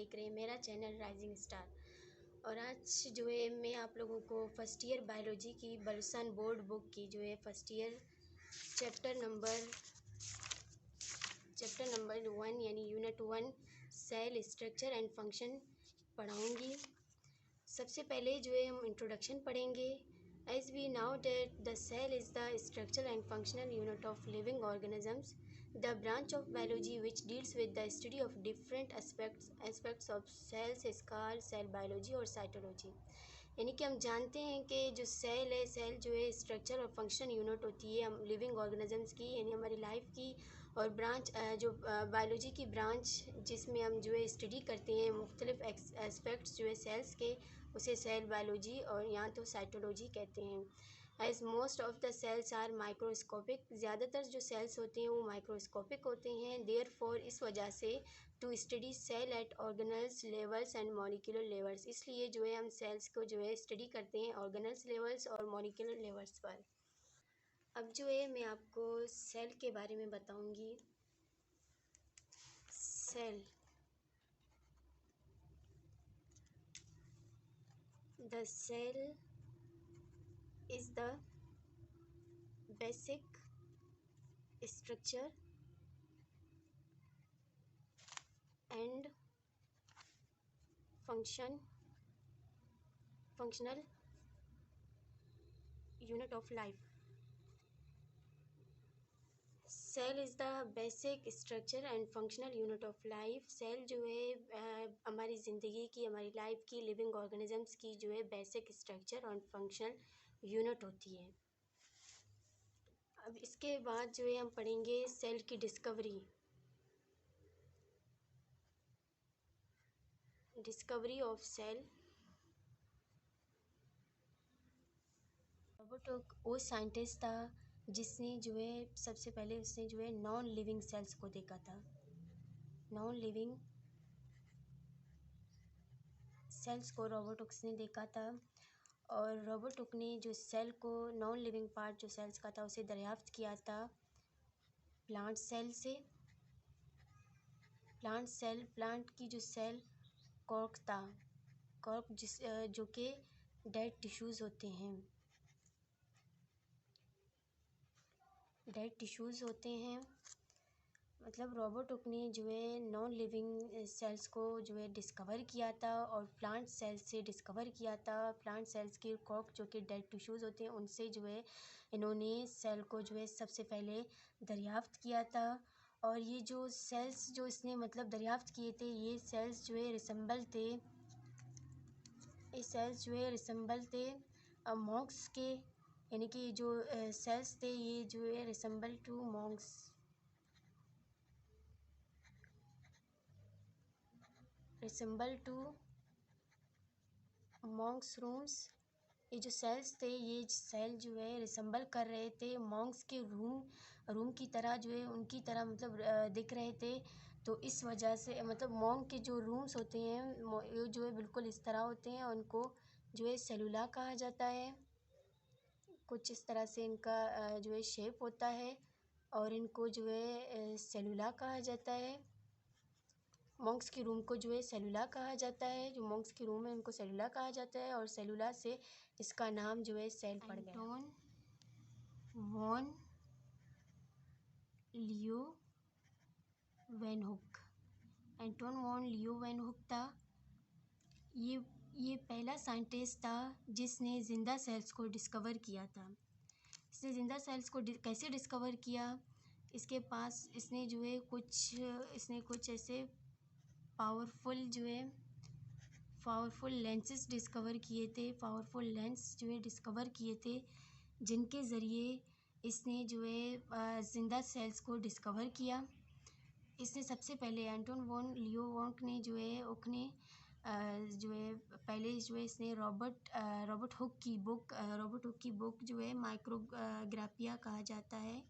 देख रहे हैं मेरा चैनल राइजिंग स्टार। और आज जो है मैं आप लोगों को फर्स्ट ईयर बायोलॉजी की बलसन बोर्ड बुक की जो है फर्स्ट ईयर चैप्टर नंबर 1 यानी unit 1 cell structure and function पढ़ाऊँगी। सबसे पहले जो है हम इंट्रोडक्शन पढ़ेंगे। As we know that the cell is the structural and functional unit of living organisms, the branch of biology which deals with the study of different aspects of cells is called cell biology और cytology। यानी कि हम जानते हैं कि जो cell है, cell जो है स्ट्रक्चर और फंक्शन यूनिट होती है हम लिविंग ऑर्गेनिजम्स की, यानी हमारी लाइफ की। और ब्रांच जो बायोलॉजी की ब्रांच जिसमें हम जो है स्टडी करते हैं मुख्तलिफ एस्पेक्ट्स जो है सेल्स के, उसे सेल बायोलॉजी और यहाँ तो साइटोलॉजी कहते हैं। As most of the cells are microscopic, ज़्यादातर जो सेल्स होते हैं वो माइक्रोस्कोपिक होते हैं। देयर फॉर इस वजह से to study cell at organelles levels and molecular levels, इसलिए जो है हम सेल्स को जो है स्टडी करते हैं ऑर्गेनल्स लेवल्स और मॉलिक्यूलर लेवल्स पर। अब जो है मैं आपको सेल के बारे में बताऊंगी। Cell, the cell is the basic structure and functional unit of life। Cell is the basic structure and functional unit of life. Cell जो है हमारी ज़िंदगी की, हमारी लाइफ की, लिविंग ऑर्गेनिजम्स की जो है बेसिक स्ट्रक्चर और फंक्शनल यूनिट होती है। अब इसके बाद जो है हम पढ़ेंगे सेल की discovery of cell. Robert Hooke वो साइंटिस्ट था जिसने जो है सबसे पहले उसने जो है नॉन लिविंग सेल्स को देखा था। नॉन लिविंग सेल्स को रॉबर्ट हुक ने देखा था। और रॉबर्ट हुक ने जो सेल को, नॉन लिविंग पार्ट जो सेल्स का था, उसे दरियाफ्त किया था प्लांट सेल से। प्लांट की जो सेल कॉर्क था, कॉर्क जो कि डेड टिश्यूज़ होते हैं, मतलब रॉबर्ट हुक ने जो है नॉन लिविंग सेल्स को जो है डिस्कवर किया था और प्लांट सेल्स से डिस्कवर किया था। प्लांट सेल्स के कॉर्क जो कि डेड टिश्यूज़ होते हैं उनसे जो है इन्होंने सेल को जो है सबसे पहले दरियाफ्त किया था। और ये जो सेल्स जो इसने मतलब दरियाफ्त किए थे, ये सेल्स जो है रिसेंबल थे मॉन्क्स के, यानी कि जो सेल्स थे ये जो है रिसेंबल टू मॉन्क्स रूम्स। ये जो सेल्स थे, ये सेल जो है रिसेंबल कर रहे थे मॉन्क्स के रूम की तरह, जो है उनकी तरह मतलब दिख रहे थे। तो इस वजह से मतलब मॉन्क के जो रूम्स होते हैं ये जो है बिल्कुल इस तरह होते हैं, उनको जो है सेलुला कहा जाता है। कुछ इस तरह से इनका जो है शेप होता है और इनको जो है सेलुला कहा जाता है। मॉन्क्स के रूम को जो है सेलुला कहा जाता है, जो मॉन्क्स के रूम है उनको सेलुला कहा जाता है और सेलुला से इसका नाम जो है सेल पड़ गया। एंटोन वॉन लियोवेनहुक था। ये पहला साइंटिस्ट था जिसने ज़िंदा सेल्स को डिस्कवर किया था। इसने ज़िंदा सेल्स को कैसे डिस्कवर किया? इसके पास इसने कुछ ऐसे पावरफुल लेंसेस डिस्कवर किए थे जिनके ज़रिए इसने जो है ज़िंदा सेल्स को डिस्कवर किया। इसने सबसे पहले एंटोन वॉन लियोवेनहुक ने जो है पहले जो है इसने रॉबर्ट हुक की बुक जो है माइक्रोग्राफिया कहा जाता है,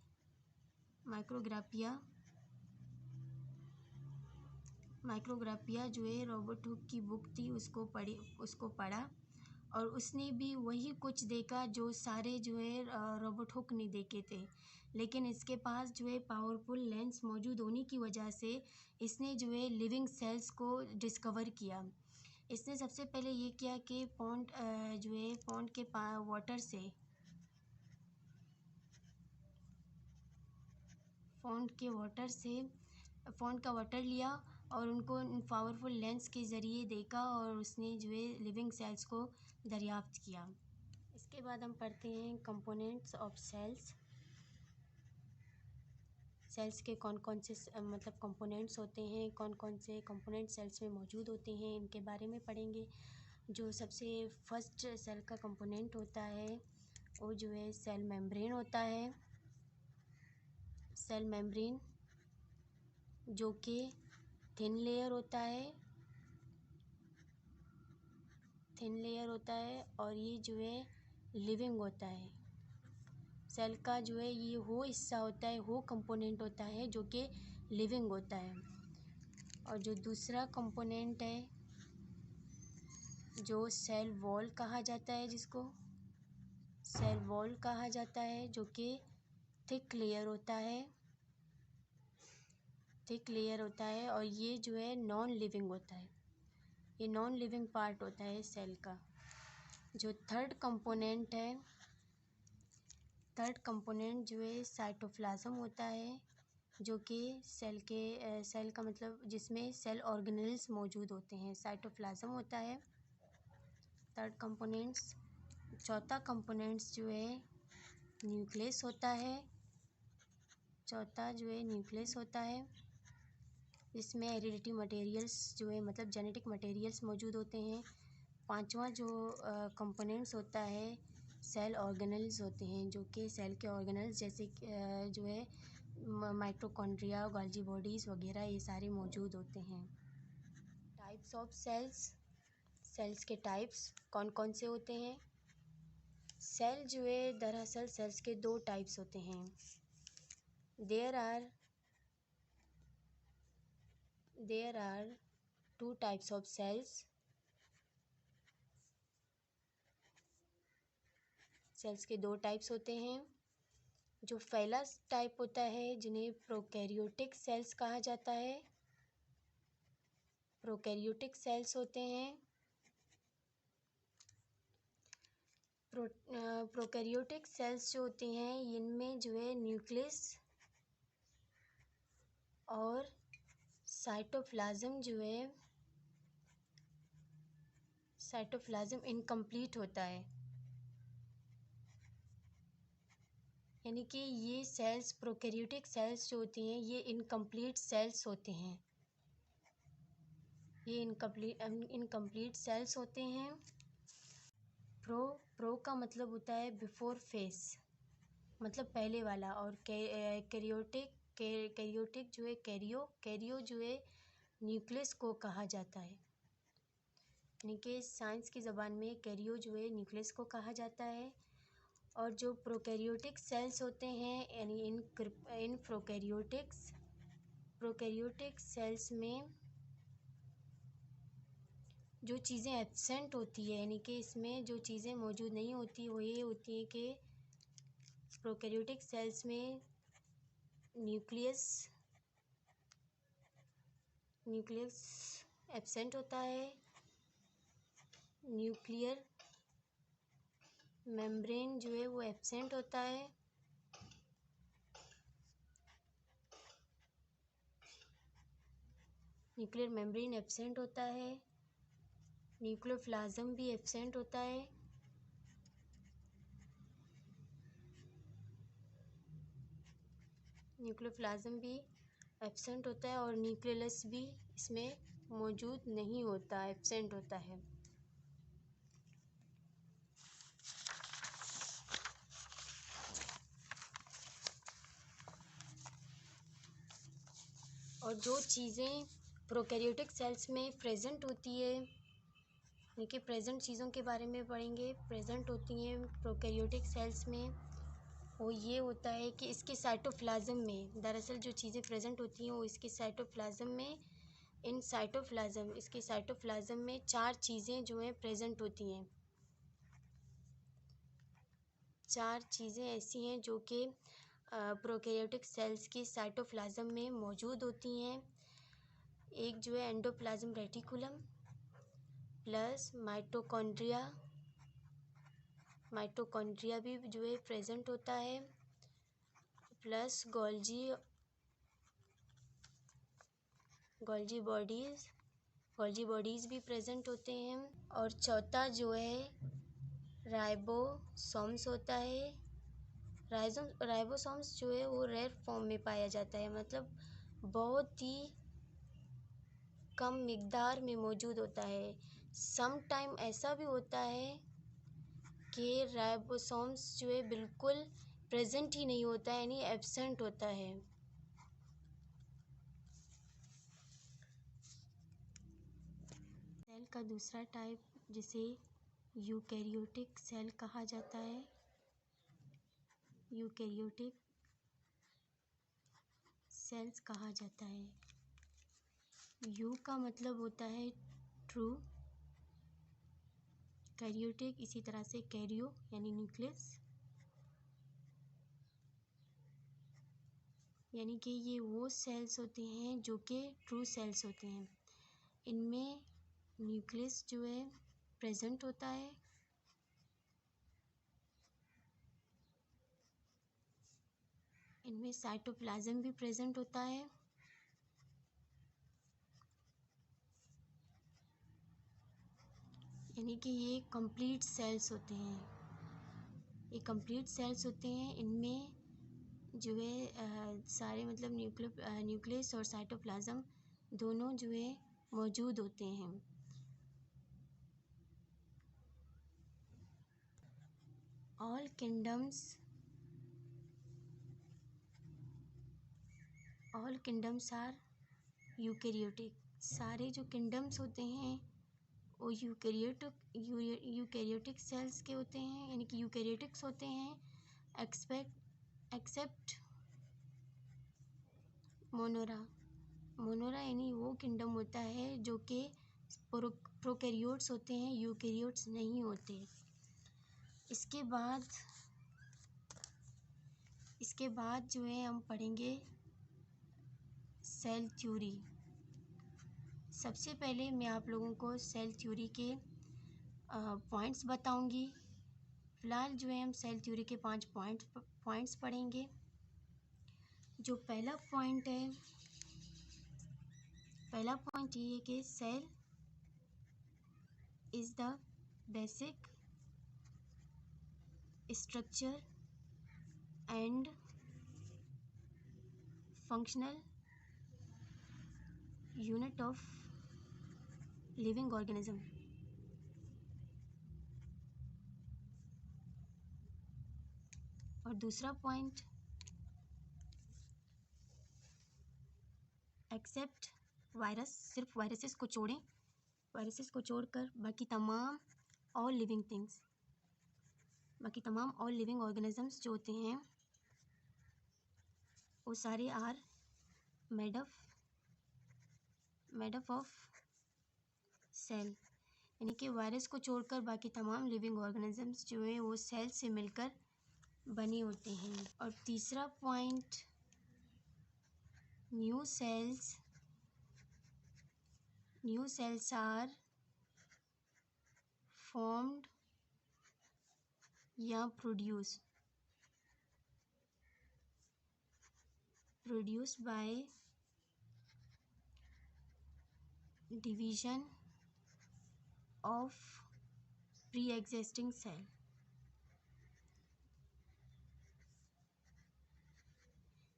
माइक्रोग्राफिया जो है रॉबर्ट हुक की बुक थी, उसको पढ़ा और उसने भी वही कुछ देखा जो सारे जो है रॉबर्ट हुक ने देखे थे। लेकिन इसके पास जो है पावरफुल लेंस मौजूद होने की वजह से इसने जो है लिविंग सेल्स को डिस्कवर किया। इसने सबसे पहले ये किया कि पॉन्ड जो है पॉन्ड के वाटर से पॉन्ड का वाटर लिया और उनको पावरफुल लेंस के ज़रिए देखा और उसने जो है लिविंग सेल्स को दरियाफ्त किया। इसके बाद हम पढ़ते हैं कंपोनेंट्स ऑफ सेल्स। सेल्स के कौन कौन से मतलब कंपोनेंट्स होते हैं, कौन कौन से कंपोनेंट सेल्स में मौजूद होते हैं, इनके बारे में पढ़ेंगे। जो सबसे फर्स्ट सेल का कंपोनेंट होता है वो जो है सेल मेम्ब्रेन होता है। सेल मेम्ब्रेन जो कि थिन लेयर होता है और ये जो है लिविंग होता है। सेल का जो है ये वो हिस्सा होता है, वो कंपोनेंट होता है जो कि लिविंग होता है। और जो दूसरा कंपोनेंट है जो सेल वॉल कहा जाता है, जिसको सेल वॉल कहा जाता है, जो कि थिक लेयर होता है और ये जो है नॉन लिविंग होता है। ये नॉन लिविंग पार्ट होता है सेल का। जो थर्ड कंपोनेंट जो है साइटोप्लाज्म होता है, जो कि सेल का मतलब जिसमें सेल ऑर्गेनेल्स मौजूद होते हैं, साइटोप्लाज्म होता है थर्ड कंपोनेंट्स। चौथा कंपोनेंट्स जो है न्यूक्लियस होता है। इसमें हेरिडिटी मटेरियल्स जो है मतलब जेनेटिक मटेरियल्स मौजूद होते हैं। पांचवा जो कंपोनेंट्स होता है सेल ऑर्गेनेल्स होते हैं, जो कि सेल के ऑर्गेनेल्स जैसे जो है माइटोकॉन्ड्रिया, गोल्गी बॉडीज़ वगैरह ये सारे मौजूद होते हैं। टाइप्स ऑफ सेल्स के टाइप्स कौन कौन से होते हैं। सेल जो है दरअसल सेल्स के दो टाइप्स होते हैं। There are two types of cells के दो टाइप्स होते हैं। जो पहला टाइप होता है जिन्हें प्रोकैरियोटिक सेल्स कहा जाता है। प्रोकैरियोटिक सेल्स होते हैं प्रोकैरियोटिक सेल्स जो होती हैं इनमें जो है न्यूक्लियस और साइटोप्लाज्म इनकम्प्लीट होता है। यानी कि ये सेल्स प्रोकैरियोटिक सेल्स जो होती हैं ये इनकम्प्लीट सेल्स होते हैं। ये इनकम्प्लीट सेल्स होते हैं। प्रो का मतलब होता है बिफोर फेस, मतलब पहले वाला। और कैरियोटिक जो है कैरियो जो है न्यूक्लियस को कहा जाता है। यानी कि साइंस की ज़बान में कैरियो जो है न्यूक्लियस को कहा जाता है। और जो प्रोकैरियोटिक सेल्स होते हैं यानी इन प्रोकैरियोटिक सेल्स में जो चीज़ें एब्सेंट होती है, यानी कि इसमें जो चीज़ें मौजूद नहीं होती वो ये होती है कि प्रोकैरियोटिक सेल्स में न्यूक्लियस एब्सेंट होता है। न्यूक्लियर मेम्ब्रेन जो है वो एब्सेंट होता है। न्यूक्लियर मेम्ब्रेन एब्सेंट होता है। न्यूक्लियोप्लाज्म भी एब्सेंट होता है। और न्यूक्लियस भी इसमें मौजूद नहीं होता, एब्सेंट होता है। और जो चीज़ें प्रोकैरियोटिक सेल्स में प्रेजेंट होती है, यानी कि प्रेजेंट चीज़ों के बारे में पढ़ेंगे, प्रेजेंट होती हैं प्रोकैरियोटिक सेल्स में, वो ये होता है कि इसके साइटोप्लाज्म में दरअसल जो चीज़ें प्रेजेंट होती हैं वो इसके साइटोप्लाज्म में इसके साइटोप्लाज्म में चार चीज़ें जो हैं प्रेजेंट होती हैं। 4 चीज़ें ऐसी हैं जो कि प्रोकैरियोटिक सेल्स की साइटोप्लाज्म में मौजूद होती हैं। एक जो है एंडोप्लाज्म रेटिकुलम प्लस माइटोकॉन्ड्रिया भी जो है प्रेजेंट होता है, प्लस गोल्जी बॉडीज़ भी प्रेजेंट होते हैं। और चौथा जो है राइबोसोम्स होता है। राइबोसोम्स जो है वो रेयर फॉर्म में पाया जाता है, मतलब बहुत ही कम मिकदार में मौजूद होता है। सम टाइम ऐसा भी होता है कि राइबोसोम्स जो है बिल्कुल प्रेजेंट ही नहीं होता है, यानी एब्सेंट होता है। सेल का दूसरा टाइप जिसे यूकैरियोटिक सेल कहा जाता है, यूकैरियोटिक सेल्स कहा जाता है। यू का मतलब होता है ट्रू, कैरियोटिक इसी तरह से कैरियो यानी न्यूक्लियस, यानी कि ये वो सेल्स होते हैं जो कि ट्रू सेल्स होते हैं। इनमें न्यूक्लियस जो है प्रेजेंट होता है, इनमें साइटोप्लाज्म भी प्रेजेंट होता है, यानी कि ये कंप्लीट सेल्स होते हैं। ये कंप्लीट सेल्स होते हैं, इनमें जो है सारे मतलब न्यूक्लियस और साइटोप्लाज्म दोनों जो है मौजूद होते हैं। All kingdoms are eukaryotic. सारे जो किंगडम्स होते हैं वो यूकैरियोटिक सेल्स के होते हैं, यानी कि यूकैरियोटिक्स होते हैं, एक्सेप्ट मोनोरा यानी वो किंगडम होता है जो कि प्रोकैरियोट्स होते हैं, यूकैरियोट्स नहीं होते। इसके बाद जो है हम पढ़ेंगे सेल थ्योरी। सबसे पहले मैं आप लोगों को सेल थ्योरी के पॉइंट्स बताऊंगी। फिलहाल जो है हम सेल थ्योरी के 5 पॉइंट्स पढ़ेंगे। जो पहला पॉइंट ये है कि cell is the basic structure and functional unit of living organism. और दूसरा पॉइंट, एक्सेप्ट वायरस, सिर्फ वायरसेस को छोड़कर बाकी तमाम ऑल लिविंग ऑर्गेनिजम्स जो होते हैं वो सारे are made up of cell, यानी कि वायरस को छोड़कर बाकी तमाम लिविंग ऑर्गेनिजम्स जो हैं वो सेल से मिलकर बने होते हैं। और तीसरा point, new cells are formed या produced by division of pre-existing cell.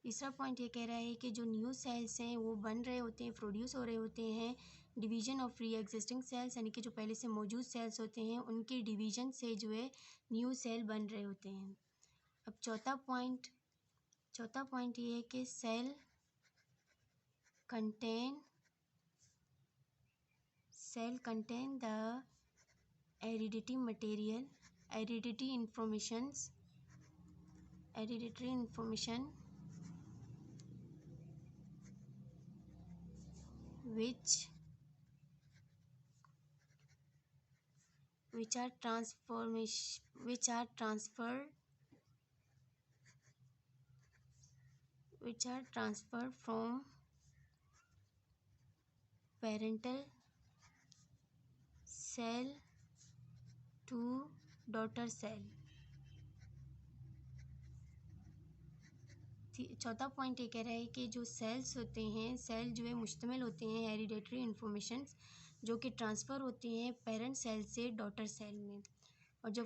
तीसरा पॉइंट ये कह रहा है कि जो न्यू सेल्स हैं वो बन रहे होते हैं, प्रोड्यूस हो रहे होते हैं division of pre existing cells, यानी कि जो पहले से मौजूद सेल्स होते हैं उनके डिवीजन से जो है न्यू सेल बन रहे होते हैं। अब चौथा पॉइंट ये है कि cell contain the hereditary information which are transferred which are transferred from parental cell to daughter cell। चौथा पॉइंट ये कह रहा है कि जो सेल्स होते हैं, सेल जो है मुश्तमिल होते हैं हेरिडेटरी इन्फॉर्मेशंस जो कि ट्रांसफ़र होती हैं पेरेंट सेल से डॉटर सेल में। और जो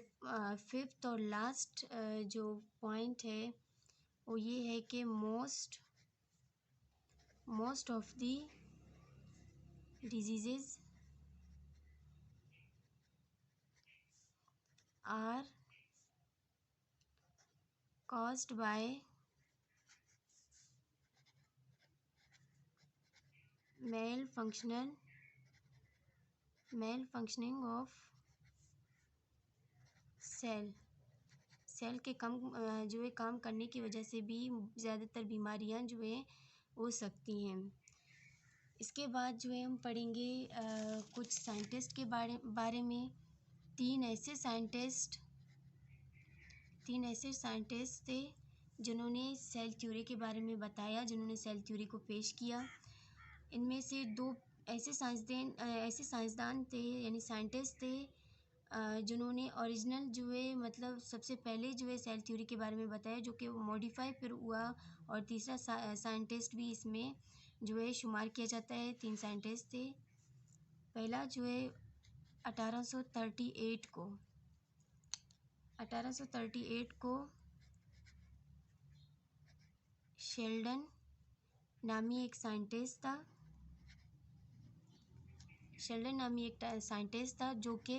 फिफ्थ और लास्ट जो पॉइंट है वो ये है कि most of the diseases are caused by malfunctioning of cell के कम जो है काम करने की वजह से भी ज़्यादातर बीमारियां जो है हो सकती हैं। इसके बाद जो है हम पढ़ेंगे कुछ साइंटिस्ट के बारे में। तीन ऐसे साइंटिस्ट थे जिन्होंने सेल थ्योरी के बारे में बताया, जिन्होंने सेल थ्योरी को पेश किया। इनमें से दो ऐसे साइंसदान थे यानी साइंटिस्ट थे जिन्होंने ओरिजिनल जो है मतलब सबसे पहले जो है सेल थ्योरी के बारे में बताया, जो कि मॉडिफाई फिर हुआ। और तीसरा साइंटिस्ट भी इसमें जो है शुमार किया जाता है। तीन साइंटिस्ट थे। पहला जो है 1838 को शेल्डन नामी एक साइंटिस्ट था जो कि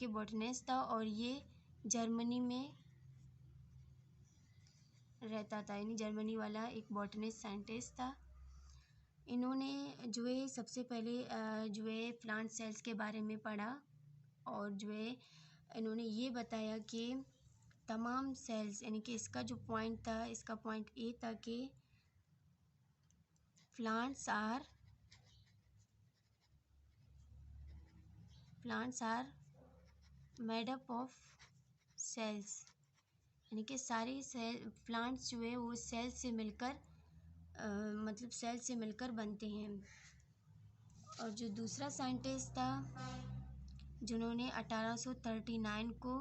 बॉटनिस्ट था और ये जर्मनी में रहता था, यानी जर्मनी वाला एक बॉटनिस्ट साइंटिस्ट था। इन्होंने जो है सबसे पहले जो है प्लांट सेल्स के बारे में पढ़ा और जो है इन्होंने ये बताया कि तमाम सेल्स यानी कि इसका जो पॉइंट था, इसका पॉइंट ए था कि plants are made up of cells, यानी कि सारी प्लांट्स जो है वो सेल से मिलकर बनते हैं। और जो दूसरा साइंटिस्ट था जिन्होंने 1839 को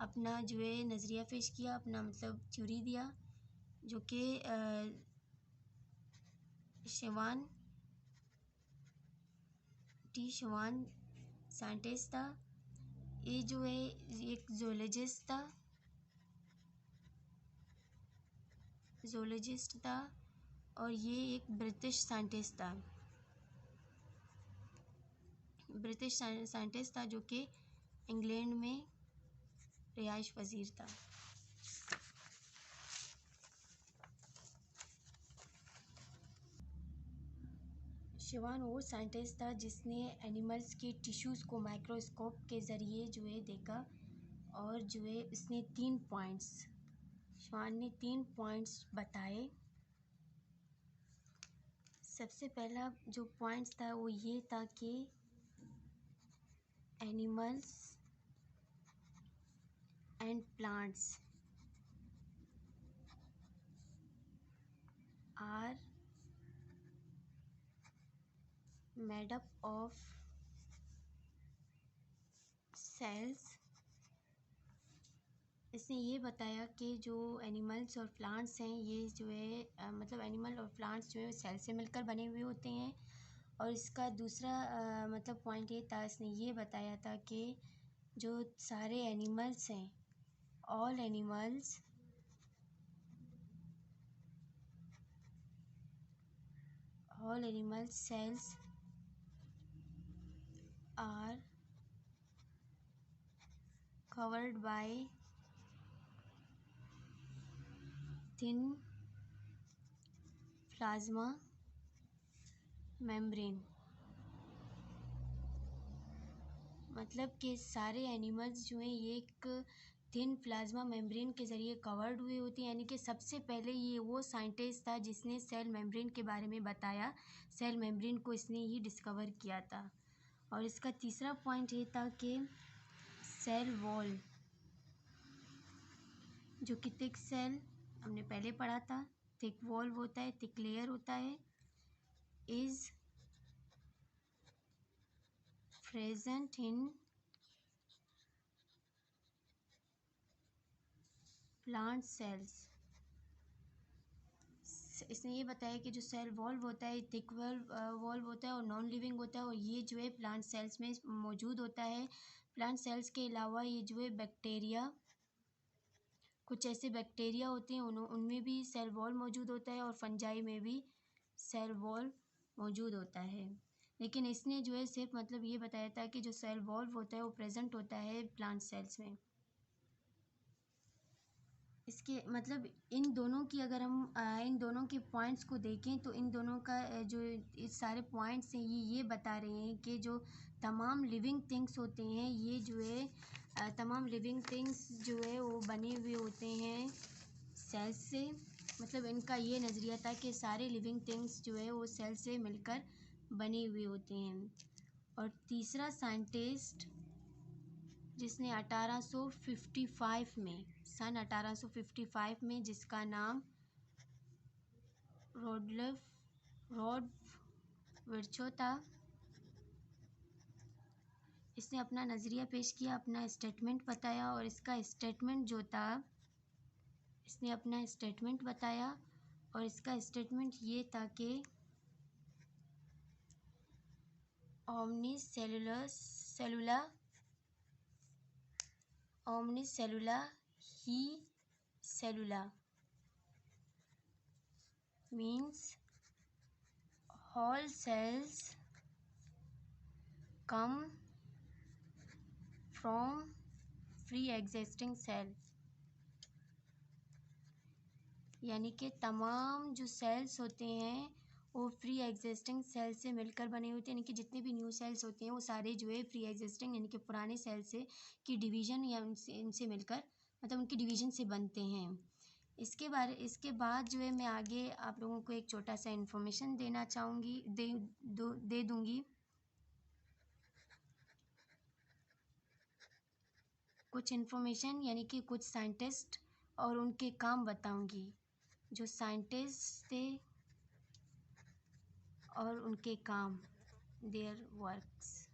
अपना जो है नज़रिया पेश किया, अपना मतलब थ्योरी दिया, जो कि शिवान साइंटिस्ट था। ये जो है एक जोलॉजिस्ट था और ये एक ब्रिटिश साइंटिस्ट था जो कि इंग्लैंड में रिहाइश पजीर था। शिवान वो साइंटिस्ट था जिसने एनिमल्स के टिश्यूज़ को माइक्रोस्कोप के ज़रिए जो है देखा और जो है इसने शिवान ने 3 पॉइंट्स बताए। सबसे पहला जो पॉइंट्स था वो ये था कि animals and plants are made up of cells. इसने ये बताया कि जो एनिमल्स और प्लांट्स हैं ये जो है मतलब एनिमल और प्लांट्स जो है सेल से मिलकर बने हुए होते हैं। और इसका दूसरा मतलब पॉइंट ये था, इसने ये बताया था कि जो सारे एनिमल्स हैं, all animals cells are covered by thin plasma membrane। मतलब कि सारे एनिमल्स जो हैं ये एक थिन प्लाज्मा मेम्ब्रेन के ज़रिए कवर्ड हुए होते हैं, यानी कि सबसे पहले ये वो साइंटिस्ट था जिसने सेल मेम्ब्रेन के बारे में बताया। सेल मेम्ब्रेन को इसने ही डिस्कवर किया था। और इसका तीसरा पॉइंट ये था कि सेल वॉल जो कि थिक सेल हमने पहले पढ़ा था, थिक वॉल होता है, थिक लेयर होता है, is present in plant cells. इसने ये बताया कि जो सेल वॉल्व होता है थिक वॉल्व होता है और नॉन लिविंग होता है, और ये जो है प्लांट सेल्स में मौजूद होता है। प्लांट सेल्स के अलावा ये जो है बैक्टीरिया, कुछ ऐसे बैक्टीरिया होते हैं उनमें भी सेल वॉल मौजूद होता है, और फंजाई में भी सेल वॉल मौजूद होता है। लेकिन इसने जो है सिर्फ मतलब ये बताया था कि जो सेल वॉल्व होता है वो प्रेजेंट होता है प्लांट सेल्स में। इसके मतलब इन दोनों की अगर हम इन दोनों के पॉइंट्स को देखें तो इन दोनों का जो इस सारे पॉइंट्स हैं ये बता रहे हैं कि जो तमाम लिविंग थिंग्स होते हैं ये जो है तमाम लिविंग थिंग्स जो है वो बने हुए होते हैं सेल्स से। मतलब इनका ये नज़रिया था कि सारे लिविंग थिंग्स जो है वो सेल से मिलकर बने हुए होते हैं। और तीसरा साइंटिस्ट जिसने 1855 में सन 1855 में जिसका नाम रॉड विर्चो था, इसने अपना नज़रिया पेश किया, अपना स्टेटमेंट बताया, और इसका स्टेटमेंट जो था इसने अपना स्टेटमेंट बताया, और इसका स्टेटमेंट ये था कि omnicellular he cellular means all cells come from free existing cell, यानी कि तमाम जो सेल्स होते हैं वो फ्री एग्जिस्टिंग सेल से मिलकर बने होते हैं। यानी कि जितने भी न्यू सेल्स होते हैं वो सारे जो है फ्री एग्जिस्टिंग यानी कि पुराने सेल से की डिवीज़न या इनसे मिलकर मतलब उनकी डिवीज़न से बनते हैं। इसके बाद जो है मैं आगे आप लोगों को एक छोटा सा इन्फॉर्मेशन देना चाहूँगी, दे दूँगी। कुछ इन्फॉर्मेशन यानी कि कुछ साइंटिस्ट और उनके काम बताऊँगी। जो साइंटिस्ट थे और उनके काम, देयर वर्क्स।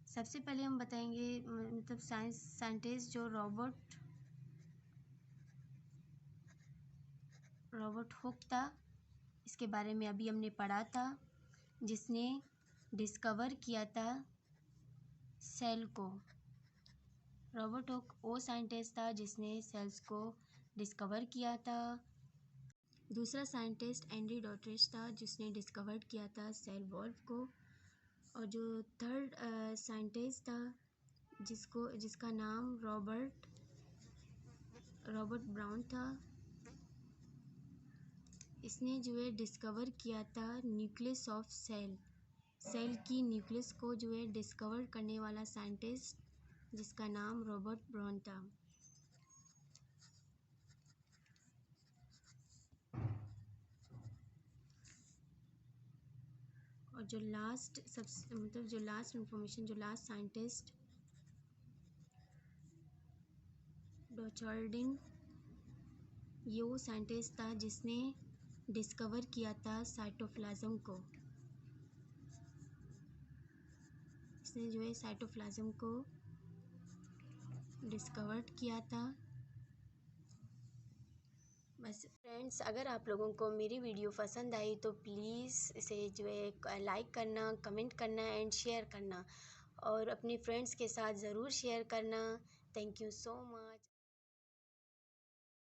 सबसे पहले हम बताएंगे मतलब साइंटिस्ट जो रॉबर्ट हुक था, इसके बारे में अभी हमने पढ़ा था, जिसने डिस्कवर किया था सेल को। रॉबर्ट हुक वो साइंटिस्ट था जिसने सेल्स को डिस्कवर किया था। दूसरा साइंटिस्ट एंड्री डॉटरेज था जिसने डिस्कवर किया था सेल वॉल्व को। और जो थर्ड साइंटिस्ट था जिसका नाम रॉबर्ट ब्राउन था, इसने जो है डिस्कवर किया था न्यूक्लियस ऑफ सेल की न्यूक्लियस को जो है डिस्कवर करने वाला साइंटिस्ट जिसका नाम रॉबर्ट ब्राउन था। और जो लास्ट इंफॉर्मेशन, जो लास्ट साइंटिस्ट डॉचर्डिन, ये वो साइंटिस्ट था जिसने डिस्कवर किया था साइटोप्लाज्म को। इसने जो है साइटोप्लाज्म को डिस्कवर किया था। बस फ्रेंड्स, अगर आप लोगों को मेरी वीडियो पसंद आई तो प्लीज़ इसे जो है लाइक करना, कमेंट करना एंड शेयर करना, और अपने फ्रेंड्स के साथ ज़रूर शेयर करना। Thank you so much.